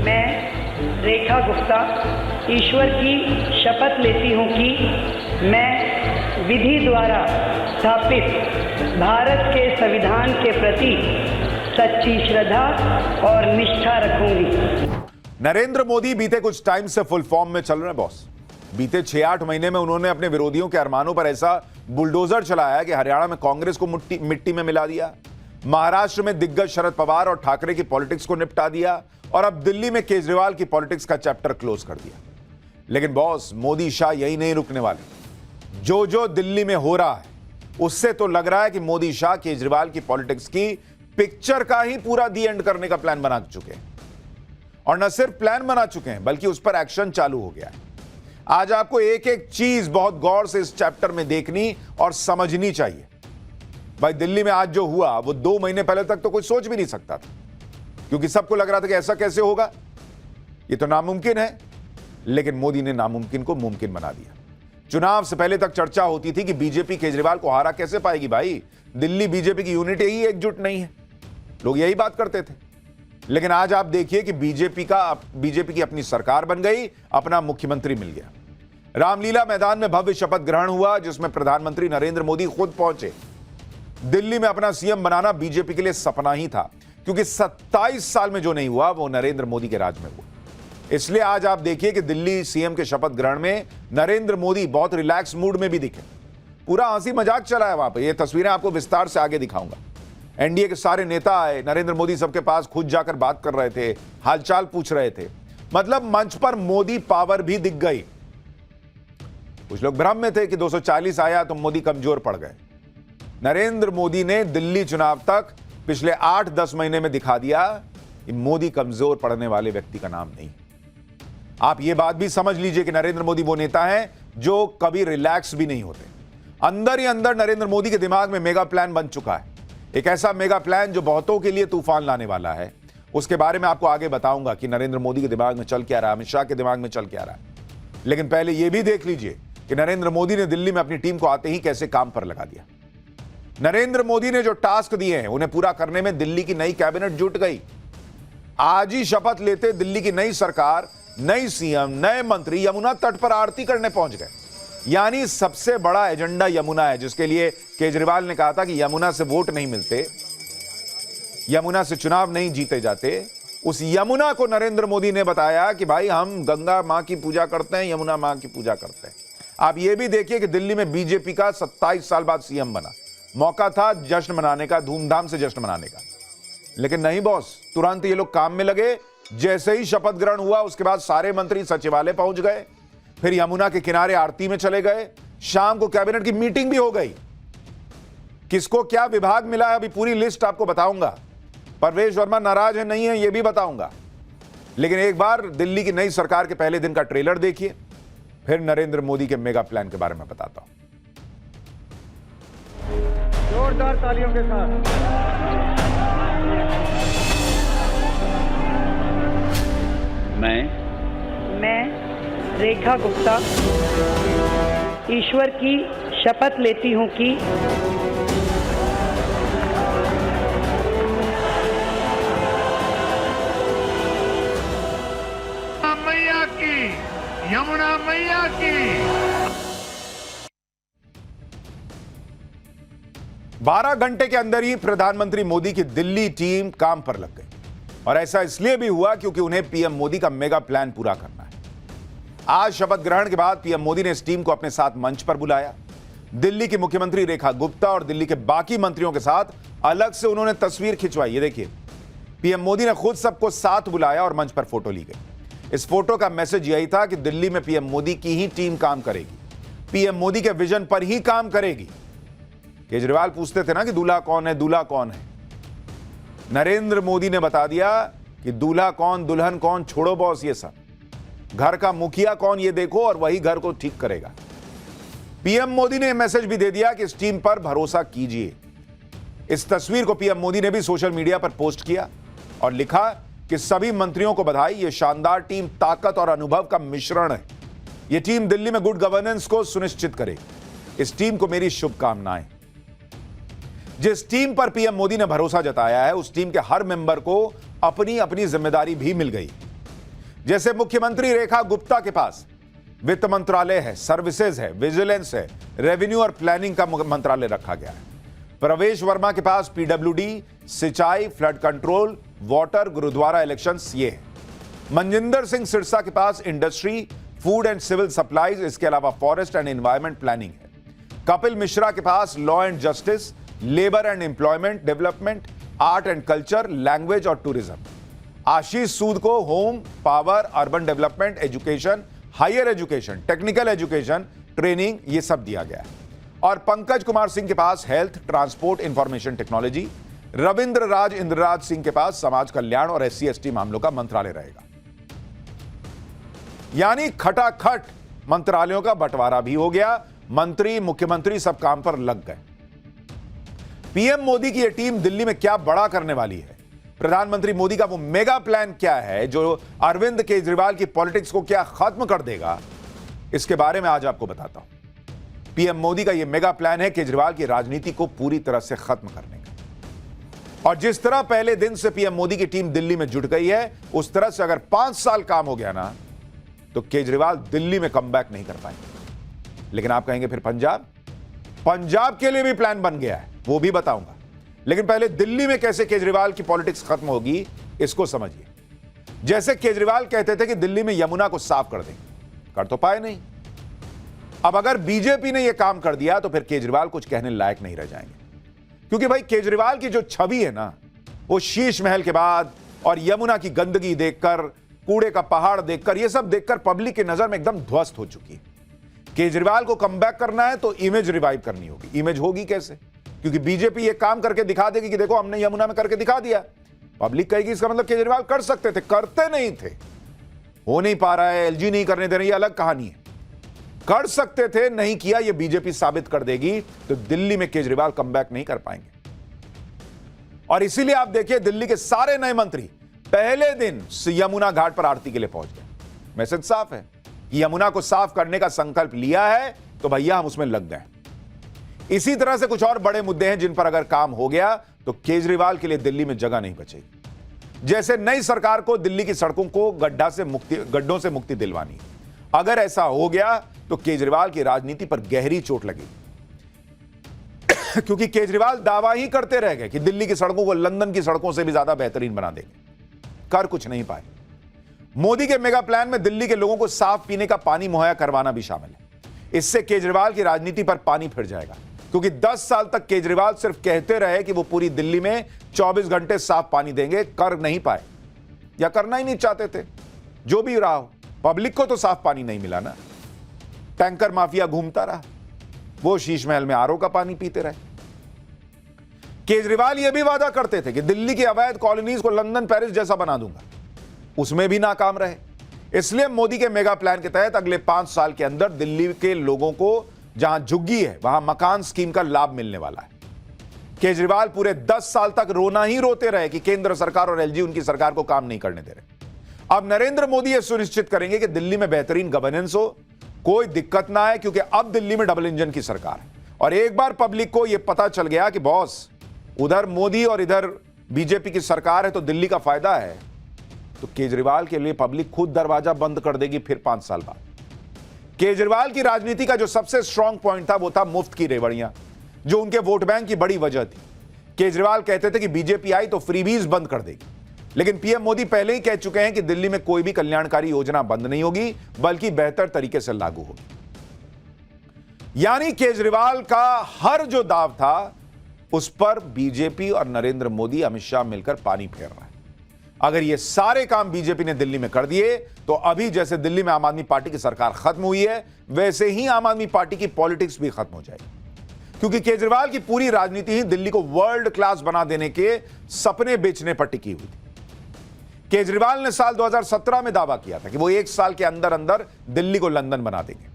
मैं रेखा गुप्ता ईश्वर की शपथ लेती हूँ कि मैं विधि द्वारा स्थापित भारत के संविधान के प्रति सच्ची श्रद्धा और निष्ठा रखूंगी। नरेंद्र मोदी बीते कुछ टाइम से फुल फॉर्म में चल रहे हैं बॉस। बीते 6-8 महीने में उन्होंने अपने विरोधियों के अरमानों पर ऐसा बुलडोजर चलाया कि हरियाणा में कांग्रेस को मिट्टी में मिला दिया, महाराष्ट्र में दिग्गज शरद पवार और ठाकरे की पॉलिटिक्स को निपटा दिया और अब दिल्ली में केजरीवाल की पॉलिटिक्स का चैप्टर क्लोज कर दिया। लेकिन बॉस, मोदी शाह यही नहीं रुकने वाले। जो जो दिल्ली में हो रहा है उससे तो लग रहा है कि मोदी शाह केजरीवाल की पॉलिटिक्स की पिक्चर का ही पूरा दी एंड करने का प्लान बना चुके हैं। और न सिर्फ प्लान बना चुके हैं बल्कि उस पर एक्शन चालू हो गया है। आज आपको एक एक चीज बहुत गौर से इस चैप्टर में देखनी और समझनी चाहिए। भाई, दिल्ली में आज जो हुआ वो 2 महीने पहले तक तो कोई सोच भी नहीं सकता था, क्योंकि सबको लग रहा था कि ऐसा कैसे होगा, ये तो नामुमकिन है। लेकिन मोदी ने नामुमकिन को मुमकिन बना दिया। चुनाव से पहले तक चर्चा होती थी कि बीजेपी केजरीवाल को हरा कैसे पाएगी। भाई, दिल्ली बीजेपी की यूनिट ही एकजुट नहीं है, लोग यही बात करते थे। लेकिन आज आप देखिए कि बीजेपी की अपनी सरकार बन गई, अपना मुख्यमंत्री मिल गया। रामलीला मैदान में भव्य शपथ ग्रहण हुआ जिसमें प्रधानमंत्री नरेंद्र मोदी खुद पहुंचे। दिल्ली में अपना सीएम बनाना बीजेपी के लिए सपना ही था, क्योंकि 27 साल में जो नहीं हुआ वो नरेंद्र मोदी के राज में हुआ। इसलिए आज आप देखिए कि दिल्ली सीएम के शपथ ग्रहण में नरेंद्र मोदी बहुत रिलैक्स मूड में भी दिखे। पूरा हंसी मजाक चला है वहां पर। ये तस्वीरें आपको विस्तार से आगे दिखाऊंगा। एनडीए के सारे नेता आए, नरेंद्र मोदी सबके पास खुद जाकर बात कर रहे थे, हालचाल पूछ रहे थे। मतलब मंच पर मोदी पावर भी दिख गई। कुछ लोग भ्रम में थे कि 240 आया तो मोदी कमजोर पड़ गए। नरेंद्र मोदी ने दिल्ली चुनाव तक पिछले 8-10 महीने में दिखा दिया कि मोदी कमजोर पड़ने वाले व्यक्ति का नाम नहीं। आप यह बात भी समझ लीजिए कि नरेंद्र मोदी वो नेता है जो कभी रिलैक्स भी नहीं होते। अंदर ही अंदर नरेंद्र मोदी के दिमाग में मेगा प्लान बन चुका है। एक ऐसा मेगा प्लान जो बहुतों के लिए तूफान लाने वाला है। उसके बारे में आपको आगे बताऊंगा कि नरेंद्र मोदी के दिमाग में चल क्या रहा है, अमित शाह के दिमाग में चल क्या रहा है। लेकिन पहले यह भी देख लीजिए कि नरेंद्र मोदी ने दिल्ली में अपनी टीम को आते ही कैसे काम पर लगा दिया। नरेंद्र मोदी ने जो टास्क दिए हैं उन्हें पूरा करने में दिल्ली की नई कैबिनेट जुट गई। आज ही शपथ लेते दिल्ली की नई सरकार, नई सीएम, नए मंत्री यमुना तट पर आरती करने पहुंच गए। यानी सबसे बड़ा एजेंडा यमुना है, जिसके लिए केजरीवाल ने कहा था कि यमुना से वोट नहीं मिलते, यमुना से चुनाव नहीं जीते जाते। उस यमुना को नरेंद्र मोदी ने बताया कि भाई हम गंगा मां की पूजा करते हैं, यमुना मां की पूजा करते हैं। आप यह भी देखिए कि दिल्ली में बीजेपी का 27 साल बाद सीएम बना। मौका था जश्न मनाने का, धूमधाम से जश्न मनाने का। लेकिन नहीं बॉस, तुरंत ये लोग काम में लगे। जैसे ही शपथ ग्रहण हुआ उसके बाद सारे मंत्री सचिवालय पहुंच गए, फिर यमुना के किनारे आरती में चले गए। शाम को कैबिनेट की मीटिंग भी हो गई। किसको क्या विभाग मिला है अभी पूरी लिस्ट आपको बताऊंगा। परवेश वर्मा नाराज है नहीं है यह भी बताऊंगा। लेकिन एक बार दिल्ली की नई सरकार के पहले दिन का ट्रेलर देखिए, फिर नरेंद्र मोदी के मेगा प्लान के बारे में बताता हूं। जोरदार तालियों के साथ मैं रेखा गुप्ता ईश्वर की शपथ लेती हूँ कि मैया की, यमुना मैया की। 12 घंटे के अंदर ही प्रधानमंत्री मोदी की दिल्ली टीम काम पर लग गई। और ऐसा इसलिए भी हुआ क्योंकि उन्हें पीएम मोदी का मेगा प्लान पूरा करना है। आज शपथ ग्रहण के बाद पीएम मोदी ने इस टीम को अपने साथ मंच पर बुलाया। दिल्ली की मुख्यमंत्री रेखा गुप्ता और दिल्ली के बाकी मंत्रियों के साथ अलग से उन्होंने तस्वीर खिंचवाई। ये देखिए, पीएम मोदी ने खुद सबको साथ बुलाया और मंच पर फोटो ली गई। इस फोटो का मैसेज यही था कि दिल्ली में पीएम मोदी की ही टीम काम करेगी, पीएम मोदी के विजन पर ही काम करेगी। केजरीवाल पूछते थे ना कि दूल्हा कौन है, दूल्हा कौन है। नरेंद्र मोदी ने बता दिया कि दूल्हा कौन, दुल्हन कौन छोड़ो बॉस, ये सब घर का मुखिया कौन ये देखो और वही घर को ठीक करेगा। पीएम मोदी ने मैसेज भी दे दिया कि इस टीम पर भरोसा कीजिए। इस तस्वीर को पीएम मोदी ने भी सोशल मीडिया पर पोस्ट किया और लिखा कि सभी मंत्रियों को बधाई, ये शानदार टीम ताकत और अनुभव का मिश्रण है। ये टीम दिल्ली में गुड गवर्नेंस को सुनिश्चित करेगी। इस टीम को मेरी शुभकामनाएं। जिस टीम पर पीएम मोदी ने भरोसा जताया है उस टीम के हर मेंबर को अपनी अपनी जिम्मेदारी भी मिल गई। जैसे मुख्यमंत्री रेखा गुप्ता के पास वित्त मंत्रालय है, सर्विसेज है, विजिलेंस है, रेवेन्यू और प्लानिंग का मंत्रालय रखा गया है। प्रवेश वर्मा के पास पीडब्ल्यूडी, सिंचाई, flood control, water, gurdwara elections ये है। मनजिंदर सिंह सिरसा के पास industry, food and civil supplies, इसके अलावा फॉरेस्ट एंड एनवायरमेंट प्लानिंग है। कपिल मिश्रा के पास law and justice, labour and employment development, art and culture, language और टूरिज्म। आशीष सूद को home, power, urban development, education, higher education, technical education, training ये सब दिया गया है। और पंकज कुमार सिंह के पास health, transport, information technology. Ravinder Raj Indraj Singh के पास समाज कल्याण और SC/ST मामलों का मंत्रालय रहेगा। यानी खटाखट मंत्रालयों का बंटवारा भी हो गया, मंत्री मुख्यमंत्री सब काम पर लग गए। पीएम मोदी की यह टीम दिल्ली में क्या बड़ा करने वाली है, प्रधानमंत्री मोदी का वो मेगा प्लान क्या है जो अरविंद केजरीवाल की पॉलिटिक्स को क्या खत्म कर देगा, इसके बारे में आज आपको बताता हूं। पीएम मोदी का यह मेगा प्लान है केजरीवाल की राजनीति को पूरी तरह से खत्म करने का। और जिस तरह पहले दिन से पीएम मोदी की टीम दिल्ली में जुट गई है, उस तरह से अगर 5 साल काम हो गया ना, तो केजरीवाल दिल्ली में कमबैक नहीं कर पाएंगे। लेकिन आप कहेंगे फिर पंजाब के लिए भी प्लान बन गया है, वो भी बताऊंगा। लेकिन पहले दिल्ली में कैसे केजरीवाल की पॉलिटिक्स खत्म होगी, इसको समझिए। जैसे केजरीवाल कहते थे कि दिल्ली में यमुना को साफ कर देंगे, कर तो पाए नहीं। अब अगर बीजेपी ने यह काम कर दिया तो फिर केजरीवाल कुछ कहने लायक नहीं रह जाएंगे, क्योंकि भाई केजरीवाल की जो छवि है ना, वो शीश महल के बाद और यमुना की गंदगी देखकर, कूड़े का पहाड़ देखकर, यह सब देखकर पब्लिक की नजर में एकदम ध्वस्त हो चुकी है। केजरीवाल को कमबैक करना है तो इमेज रिवाइव करनी होगी। इमेज होगी कैसे? क्योंकि बीजेपी ये काम करके दिखा देगी कि देखो हमने यमुना में करके दिखा दिया। पब्लिक कहेगी इसका मतलब केजरीवाल कर सकते थे, करते नहीं थे, हो नहीं पा रहा है, एलजी नहीं करने दे रही, अलग कहानी है। कर सकते थे, नहीं किया, ये बीजेपी साबित कर देगी, तो दिल्ली में केजरीवाल कमबैक नहीं कर पाएंगे। और इसीलिए आप देखिए दिल्ली के सारे नए मंत्री पहले दिन यमुना घाट पर आरती के लिए पहुंच गए। मैसेज साफ है, यमुना को साफ करने का संकल्प लिया है तो भैया हम उसमें लग गए। इसी तरह से कुछ और बड़े मुद्दे हैं जिन पर अगर काम हो गया तो केजरीवाल के लिए दिल्ली में जगह नहीं बचेगी। जैसे नई सरकार को दिल्ली की सड़कों को गड्ढों से मुक्ति दिलवानी, अगर ऐसा हो गया तो केजरीवाल की राजनीति पर गहरी चोट लगेगी। क्योंकि केजरीवाल दावा ही करते रह गए कि दिल्ली की सड़कों को लंदन की सड़कों से भी ज्यादा बेहतरीन बना देंगे, कर कुछ नहीं पाए। मोदी के मेगा प्लान में दिल्ली के लोगों को साफ पीने का पानी मुहैया करवाना भी शामिल है। इससे केजरीवाल की राजनीति पर पानी फिर जाएगा, क्योंकि 10 साल तक केजरीवाल सिर्फ कहते रहे कि वो पूरी दिल्ली में 24 घंटे साफ पानी देंगे, कर नहीं पाए या करना ही नहीं चाहते थे। जो भी रहा हो, पब्लिक को तो साफ पानी नहीं मिला ना। टैंकर माफिया घूमता रहा, वो शीश महल में आरओ का पानी पीते रहे। केजरीवाल यह भी वादा करते थे कि दिल्ली की अवैध कॉलोनीज को लंदन पेरिस जैसा बना दूंगा, उसमें भी नाकाम रहे। इसलिए मोदी के मेगा प्लान के तहत अगले 5 साल के अंदर दिल्ली के लोगों को जहां झुग्गी है वहां मकान स्कीम का लाभ मिलने वाला है। केजरीवाल पूरे 10 साल तक रोना ही रोते रहे कि केंद्र सरकार और एलजी उनकी सरकार को काम नहीं करने दे रहे। अब नरेंद्र मोदी यह सुनिश्चित करेंगे कि दिल्ली में बेहतरीन गवर्नेंस हो, कोई दिक्कत ना आए, क्योंकि अब दिल्ली में डबल इंजन की सरकार है। और एक बार पब्लिक को यह पता चल गया कि बॉस उधर मोदी और इधर बीजेपी की सरकार है तो दिल्ली का फायदा है, तो केजरीवाल के लिए पब्लिक खुद दरवाजा बंद कर देगी। फिर 5 साल बाद केजरीवाल की राजनीति का जो सबसे स्ट्रांग पॉइंट था वो था मुफ्त की रेवड़ियां, जो उनके वोट बैंक की बड़ी वजह थी। केजरीवाल कहते थे कि बीजेपी आई तो फ्रीबीज बंद कर देगी, लेकिन पीएम मोदी पहले ही कह चुके हैं कि दिल्ली में कोई भी कल्याणकारी योजना बंद नहीं होगी, बल्कि बेहतर तरीके से लागू होगी। यानी केजरीवाल का हर जो दाव था उस पर बीजेपी और नरेंद्र मोदी, अमित शाह मिलकर पानी फेर रहा है। अगर ये सारे काम बीजेपी ने दिल्ली में कर दिए तो अभी जैसे दिल्ली में आम आदमी पार्टी की सरकार खत्म हुई है, वैसे ही आम आदमी पार्टी की पॉलिटिक्स भी खत्म हो जाएगी। क्योंकि केजरीवाल की पूरी राजनीति ही दिल्ली को वर्ल्ड क्लास बना देने के सपने बेचने पर टिकी हुई थी। केजरीवाल ने साल 2017 में दावा किया था कि वो 1 साल के अंदर अंदर दिल्ली को लंदन बना देंगे,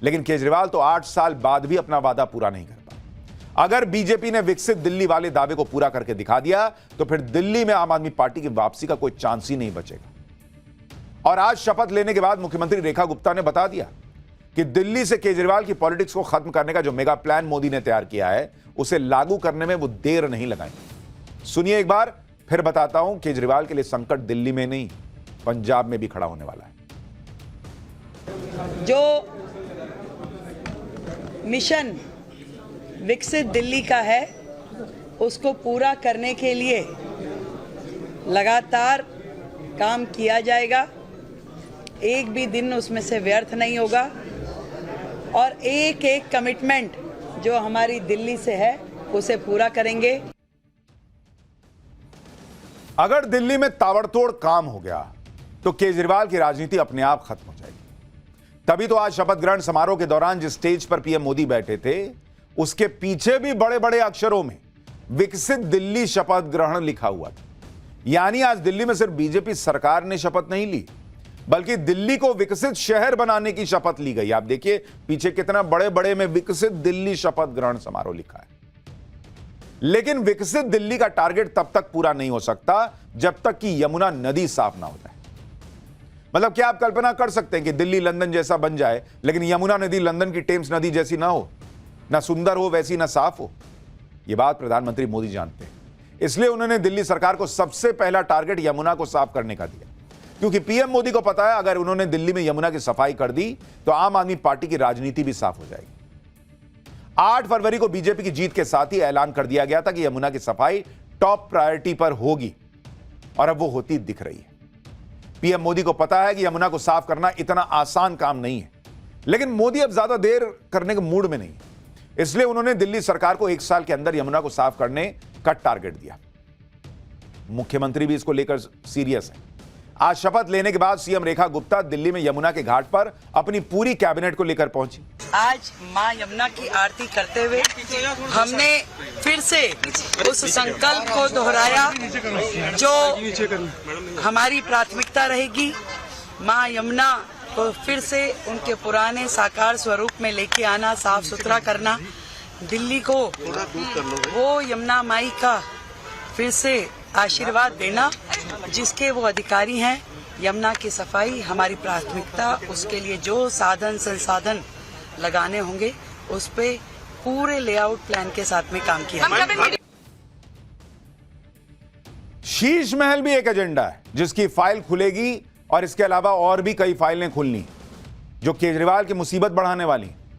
लेकिन केजरीवाल तो 8 साल बाद भी अपना वादा पूरा नहीं कर पाए। अगर बीजेपी ने विकसित दिल्ली वाले दावे को पूरा करके दिखा दिया तो फिर दिल्ली में आम आदमी पार्टी की वापसी का कोई चांस ही नहीं बचेगा। और आज शपथ लेने के बाद मुख्यमंत्री रेखा गुप्ता ने बता दिया कि दिल्ली से केजरीवाल की पॉलिटिक्स को खत्म करने का जो मेगा प्लान मोदी ने तैयार किया है, उसे लागू करने में वो देर नहीं लगाएंगे। सुनिए एक बार फिर बताता हूं, केजरीवाल के लिए संकट दिल्ली में नहीं, पंजाब में भी खड़ा होने वाला है। जो मिशन विकसित दिल्ली का है उसको पूरा करने के लिए लगातार काम किया जाएगा। एक भी दिन उसमें से व्यर्थ नहीं होगा और एक एक कमिटमेंट जो हमारी दिल्ली से है उसे पूरा करेंगे। अगर दिल्ली में ताबड़तोड़ काम हो गया तो केजरीवाल की राजनीति अपने आप खत्म हो जाएगी। तभी तो आज शपथ ग्रहण समारोह के दौरान जिस स्टेज पर पीएम मोदी बैठे थे उसके पीछे भी बड़े बड़े अक्षरों में विकसित दिल्ली शपथ ग्रहण लिखा हुआ था। यानी आज दिल्ली में सिर्फ बीजेपी सरकार ने शपथ नहीं ली बल्कि दिल्ली को विकसित शहर बनाने की शपथ ली गई। आप देखिए पीछे कितना बड़े बड़े में विकसित दिल्ली शपथ ग्रहण समारोह लिखा है। लेकिन विकसित दिल्ली का टारगेट तब तक पूरा नहीं हो सकता जब तक कि यमुना नदी साफ ना हो जाए। मतलब क्या आप कल्पना कर सकते हैं कि दिल्ली लंदन जैसा बन जाए लेकिन यमुना नदी लंदन की टेम्स नदी जैसी ना हो, ना सुंदर हो वैसी, ना साफ हो? यह बात प्रधानमंत्री मोदी जानते हैं, इसलिए उन्होंने दिल्ली सरकार को सबसे पहला टारगेट यमुना को साफ करने का दिया। क्योंकि पीएम मोदी को पता है अगर उन्होंने दिल्ली में यमुना की सफाई कर दी तो आम आदमी पार्टी की राजनीति भी साफ हो जाएगी। 8 फरवरी को बीजेपी की जीत के साथ ही ऐलान कर दिया गया था कि यमुना की सफाई टॉप प्रायोरिटी पर होगी और अब वो होती दिख रही है। पीएम मोदी को पता है कि यमुना को साफ करना इतना आसान काम नहीं है, लेकिन मोदी अब ज्यादा देर करने के मूड में नहीं है। इसलिए उन्होंने दिल्ली सरकार को 1 साल के अंदर यमुना को साफ करने का टारगेट दिया। मुख्यमंत्री भी इसको लेकर सीरियस है। आज शपथ लेने के बाद सीएम रेखा गुप्ता दिल्ली में यमुना के घाट पर अपनी पूरी कैबिनेट को लेकर पहुंची। आज मां यमुना की आरती करते हुए हमने फिर से उस संकल्प को दोहराया जो हमारी प्राथमिकता रहेगी। मां यमुना को फिर से उनके पुराने साकार स्वरूप में लेके आना, साफ सुथरा करना, दिल्ली को वो यमुना माई का फिर से आशीर्वाद देना जिसके वो अधिकारी हैं। यमुना की सफाई हमारी प्राथमिकता, उसके लिए जो साधन संसाधन लगाने होंगे उस पे पूरे लेआउट प्लान के साथ में काम किया। शीश महल भी एक एजेंडा है जिसकी फाइल खुलेगी और इसके अलावा और भी कई फाइलें खुलनी जो केजरीवाल की मुसीबत बढ़ाने वाली।